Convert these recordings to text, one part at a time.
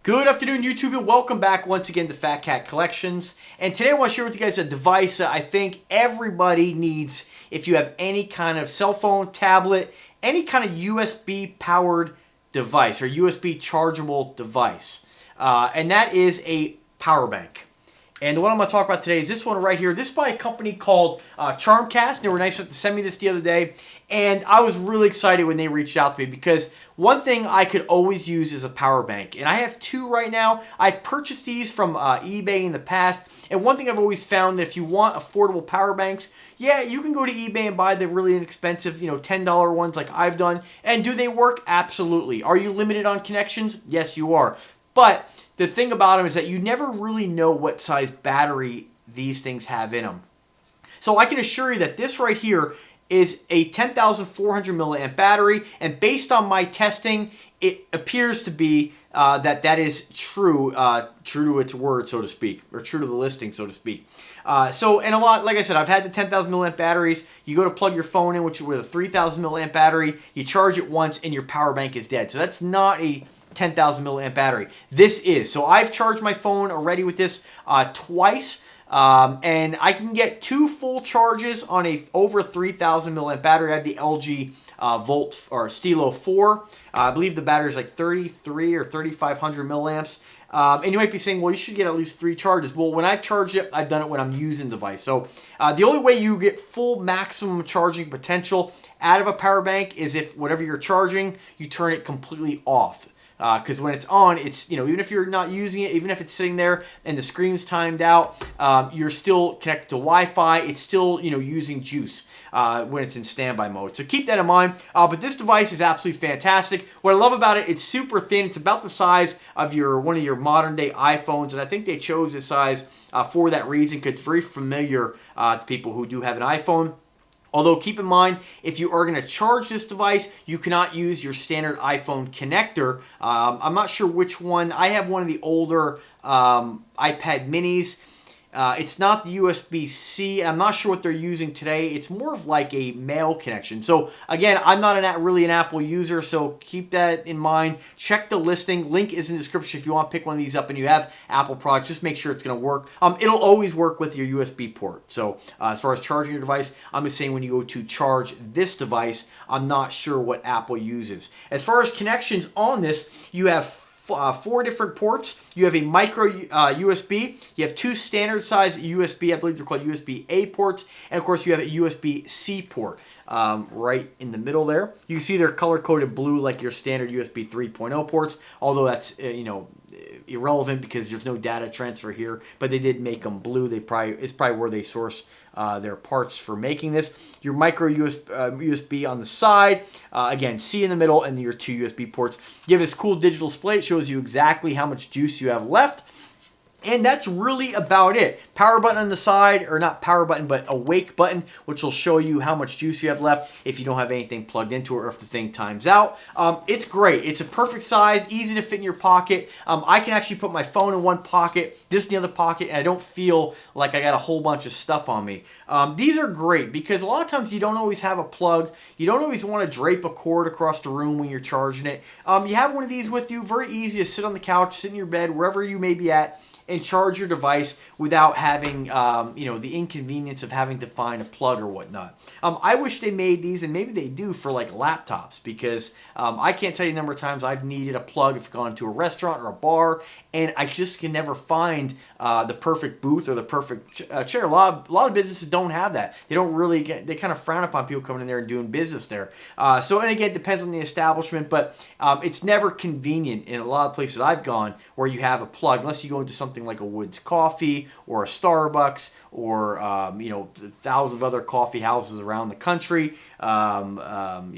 Good afternoon, YouTube, and welcome back once again to Fat Cat Collections. And today I want to share with you guys a device that I think everybody needs if you have any kind of cell phone, tablet, any kind of USB-powered device or USB chargeable device. And that is a power bank. And the one I'm going to talk about today is this one right here. This is by a company called Charmcast. They were nice enough to send me this the other day. And I was really excited when they reached out to me because one thing I could always use is a power bank. And I have two right now. I've purchased these from eBay in the past. And one thing I've always found that if you want affordable power banks, yeah, you can go to eBay and buy the really inexpensive, $10 ones like I've done. And do they work? Absolutely. Are you limited on connections? Yes, you are. But the thing about them is that you never really know what size battery these things have in them. So I can assure you that this right here is a 10,400 milliamp battery, and based on my testing, it appears to be that is true, true to its word, so to speak, or true to the listing, so to speak. And a lot, like I said, I've had the 10,000 milliamp batteries. You go to plug your phone in, which with a 3,000 milliamp battery, you charge it once, and your power bank is dead. So that's not a 10,000 milliamp battery. This is. So I've charged my phone already with this twice. And I can get two full charges on a over 3,000 milliamp battery. I have the LG Volt or Stilo 4. I believe the battery is like 33 or 3,500 milliamps. And you might be saying, well, you should get at least 3 charges. Well, when I've charged it, I've done it when I'm using the device. So the only way you get full maximum charging potential out of a power bank is if whatever you're charging, you turn it completely off. Because when it's on, it's, even if you're not using it, even if it's sitting there and the screen's timed out, you're still connected to Wi-Fi. It's still, using juice when it's in standby mode. So keep that in mind. But this device is absolutely fantastic. What I love about it, it's super thin. It's about the size of one of your modern day iPhones. And I think they chose this size for that reason because it's very familiar to people who do have an iPhone. Although, keep in mind, if you are going to charge this device, you cannot use your standard iPhone connector. I'm not sure which one. I have one of the older iPad minis. It's not the USB-C. I'm not sure what they're using today. It's more of like a mail connection. So, again, I'm not really an Apple user, so keep that in mind. Check the listing. Link is in the description if you want to pick one of these up and you have Apple products. Just make sure it's going to work. It'll always work with your USB port. So, as far as charging your device, I'm just saying when you go to charge this device, I'm not sure what Apple uses. As far as connections on this, you have 4 different ports. You have a micro USB. You have 2 standard size USB. I believe they're called USB-A ports. And of course, you have a USB-C port right in the middle there. You can see they're color-coded blue like your standard USB 3.0 ports, although that's, irrelevant because there's no data transfer here, but they did make them blue. It's probably where they source their parts for making this. Your micro USB on the side, again, C in the middle, and your 2 USB ports. You have this cool digital display. It shows you exactly how much juice you have left. And that's really about it. Power button on the side, or not power button, but a wake button, which will show you how much juice you have left if you don't have anything plugged into it or if the thing times out. It's great. It's a perfect size, easy to fit in your pocket. I can actually put my phone in one pocket, this in the other pocket, and I don't feel like I got a whole bunch of stuff on me. These are great because a lot of times you don't always have a plug. You don't always want to drape a cord across the room when you're charging it. You have one of these with you, very easy to sit on the couch, sit in your bed, wherever you may be at, and charge your device without having, the inconvenience of having to find a plug or whatnot. I wish they made these, and maybe they do for like laptops, because I can't tell you the number of times I've needed a plug if I've gone to a restaurant or a bar, and I just can never find the perfect booth or the perfect chair. A lot of businesses don't have that. They don't really they kind of frown upon people coming in there and doing business there. And again, it depends on the establishment, but it's never convenient in a lot of places I've gone where you have a plug, unless you go into something like a Woods Coffee or a Starbucks or thousands of other coffee houses around the country. Some of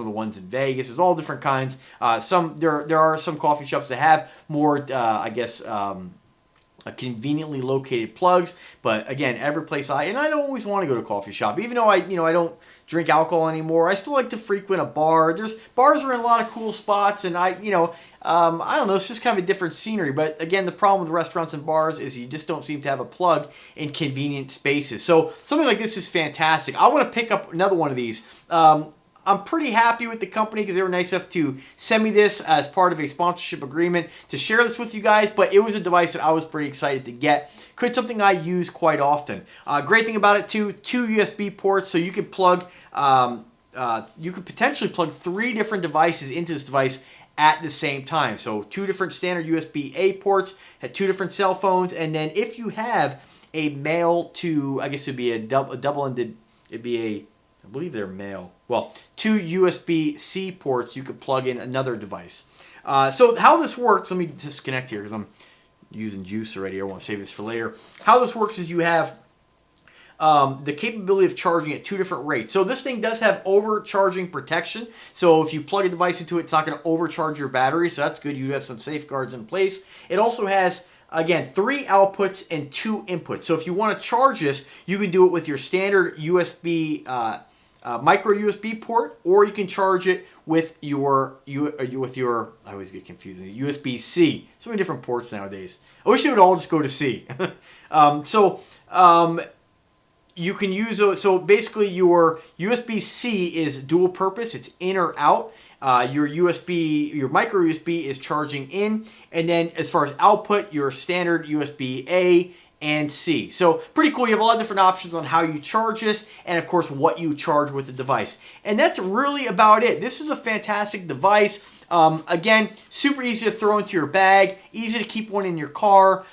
the ones in Vegas. There's all different kinds. There are some coffee shops that have more, conveniently located plugs, but again, every place I don't always want to go to a coffee shop, even though I don't drink alcohol anymore. I still like to frequent a bar. Bars are in a lot of cool spots, and I don't know, it's just kind of a different scenery. But again, the problem with restaurants and bars is you just don't seem to have a plug in convenient spaces. So something like this is fantastic. I want to pick up another one of these. I'm pretty happy with the company because they were nice enough to send me this as part of a sponsorship agreement to share this with you guys, but it was a device that I was pretty excited to get. It's something I use quite often. Great thing about it too, 2 USB ports, so you can plug, you could potentially plug 3 different devices into this device at the same time. So 2 different standard USB-A ports, had 2 different cell phones, and then if you have a male to, I guess it'd be a double-ended, it'd be a, I believe they're male. Well, 2 USB-C ports, you could plug in another device. So how this works, let me disconnect here because I'm using juice already. I want to save this for later. How this works is you have the capability of charging at 2 different rates. So this thing does have overcharging protection. So if you plug a device into it, it's not going to overcharge your battery. So that's good. You have some safeguards in place. It also has, again, 3 outputs and 2 inputs. So if you want to charge this, you can do it with your standard USB micro USB port, or you can charge it with your I always get confused, USB-C. So many different ports nowadays. I wish they would all just go to C. You can use those. So basically your USB-C is dual purpose. It's in or out. Your micro USB is charging in. And then as far as output, your standard USB-A and C. So pretty cool. You have a lot of different options on how you charge this, and of course what you charge with the device. And that's really about it. This is a fantastic device. Again, super easy to throw into your bag, easy to keep one in your car.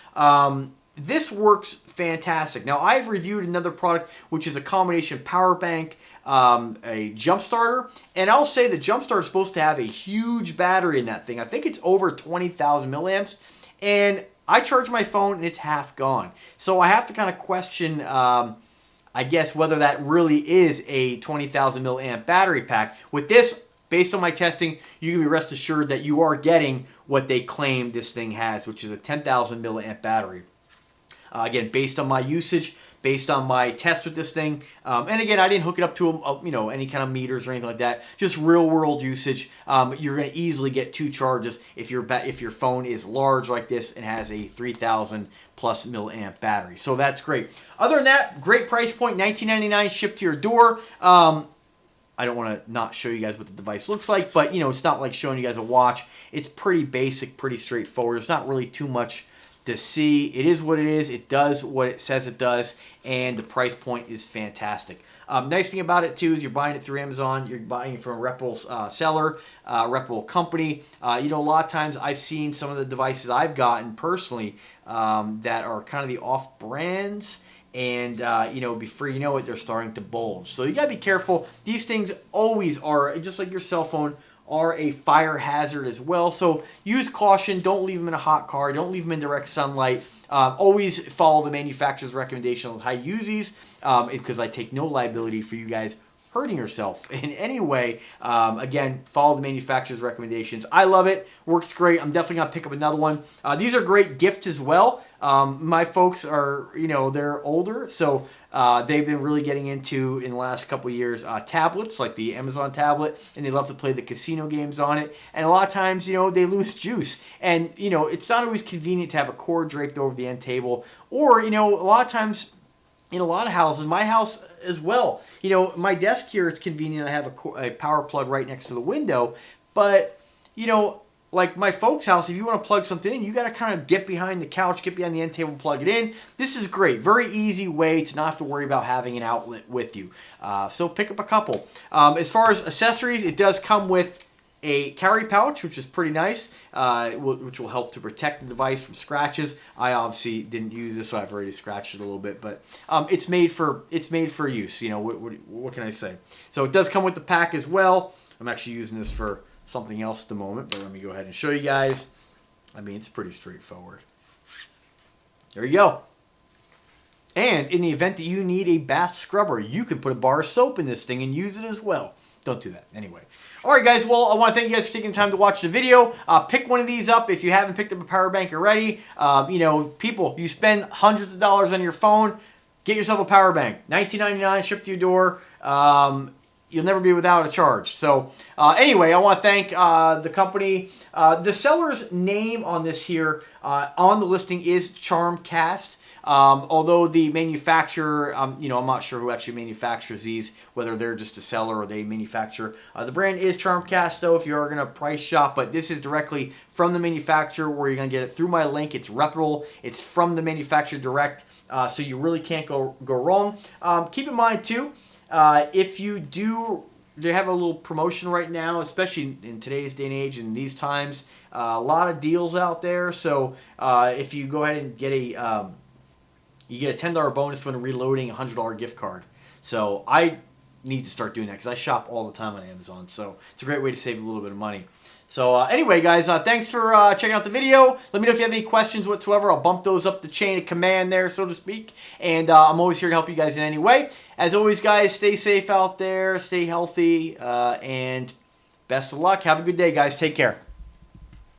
This works fantastic. Now, I've reviewed another product, which is a combination power bank, a jump starter, and I'll say the jump starter is supposed to have a huge battery in that thing. I think it's over 20,000 milliamps, and I charge my phone and it's half gone. So I have to kind of question, I guess, whether that really is a 20,000 milliamp battery pack. With this, based on my testing, you can be rest assured that you are getting what they claim this thing has, which is a 10,000 milliamp battery. Again, based on my usage, based on my test with this thing, and again, I didn't hook it up to any kind of meters or anything like that. Just real world usage. You're going to easily get 2 charges if your phone is large like this and has a 3,000 plus milliamp battery. So that's great. Other than that, great price point, $19.99 shipped to your door. I don't want to not show you guys what the device looks like, but it's not like showing you guys a watch. It's pretty basic, pretty straightforward. It's not really too much to see. It is what it is. It does what it says it does, and the price point is fantastic. Nice thing about it too is you're buying it through Amazon. You're buying it from a reputable seller, reputable company. A lot of times I've seen some of the devices I've gotten personally that are kind of the off brands, and before you know it, they're starting to bulge. So you gotta be careful. These things always are, just like your cell phone, are a fire hazard as well. So use caution. Don't leave them in a hot car. Don't leave them in direct sunlight. Always follow the manufacturer's recommendation on how you use these, because I take no liability for you guys hurting yourself in any way. Again, follow the manufacturer's recommendations. I love it. Works great. I'm definitely going to pick up another one. These are great gifts as well. My folks are, they're older, so they've been really getting into, in the last couple of years, tablets, like the Amazon tablet, and they love to play the casino games on it. And a lot of times, they lose juice. And, it's not always convenient to have a cord draped over the end table. Or, a lot of times, in a lot of houses, my house as well, my desk here, it's convenient. I have a power plug right next to the window. But, like my folks' house, if you want to plug something in, you got to kind of get behind the couch, get behind the end table, and plug it in. This is great. Very easy way to not have to worry about having an outlet with you. So pick up a couple. As far as accessories, it does come with a carry pouch, which is pretty nice, which will help to protect the device from scratches. I obviously didn't use this, so I've already scratched it a little bit, but it's made for use. What can I say? So it does come with the pack as well. I'm actually using this for something else at the moment, but let me go ahead and show you guys. I mean, it's pretty straightforward. There you go. And in the event that you need a bath scrubber, you can put a bar of soap in this thing and use it as well. Don't do that. Anyway. All right, guys. Well, I want to thank you guys for taking the time to watch the video. Pick one of these up if you haven't picked up a power bank already. People, you spend hundreds of dollars on your phone, get yourself a power bank. $19.99 shipped to your door. you'll never be without a charge. So anyway, I want to thank the company. The seller's name on this here on the listing is Charmcast. Although the manufacturer, you know, I'm not sure who actually manufactures these, whether they're just a seller or they manufacture. The brand is Charmcast, though, if you are going to price shop, but this is directly from the manufacturer where you're going to get it through my link. It's reputable. It's from the manufacturer direct, so you really can't go wrong. Keep in mind, too, if you do... They have a little promotion right now, especially in today's day and age and these times. A lot of deals out there, so if you go ahead and get a... you get a $10 bonus when reloading a $100 gift card. So I need to start doing that because I shop all the time on Amazon. So it's a great way to save a little bit of money. So anyway, guys, thanks for checking out the video. Let me know if you have any questions whatsoever. I'll bump those up the chain of command there, so to speak. And I'm always here to help you guys in any way. As always, guys, stay safe out there. Stay healthy. And best of luck. Have a good day, guys. Take care.